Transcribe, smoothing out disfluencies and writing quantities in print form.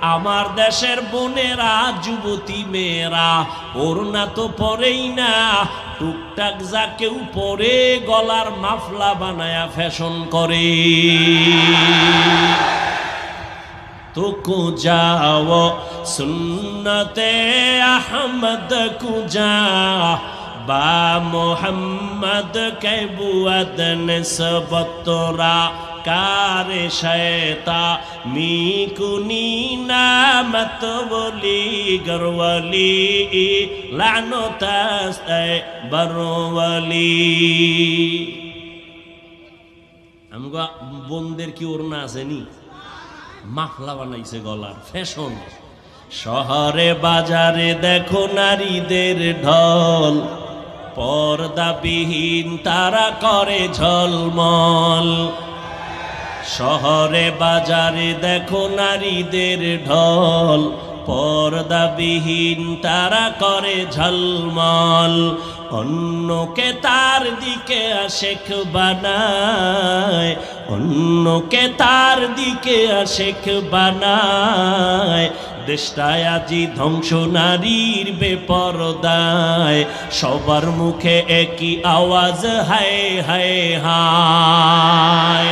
আমার দেশের বোনেরা যুবতী মেয়েরা ওড়না তো পরেই না, টুকটাক যা কেউ পরে গলার মাফলা বানায়া ফ্যাশন করে। তো কুজাও সুন্নতে আহমদ কুজা বা মোহাম্মদ কে বুয়াদ নিসবতরা কারে শয়তা মিকুনি নামত বলি গরওয়ালি লানতাস্তায় বরওয়ালি। আমগো বোনদের কি ওড়না আসেনি? মাফলা বানাইছে গলার ফ্যাশন। শহরে বাজারে দেখো নারীদের ঢল, পর্দাবিহীন তারা করে ঝলমল। শহরে বাজারে দেখো নারীদের ঢল, পর্দাবিহীন তারা করে ঝলমল। অন্যকে তার দিকে আশেক বানায়, অন্যকে তার দিকে আশেক বানায়। দেশটায় আজি ধ্বংস নারীর বেপরদায়, সবার মুখে একই আওয়াজ হায় হায় হায়।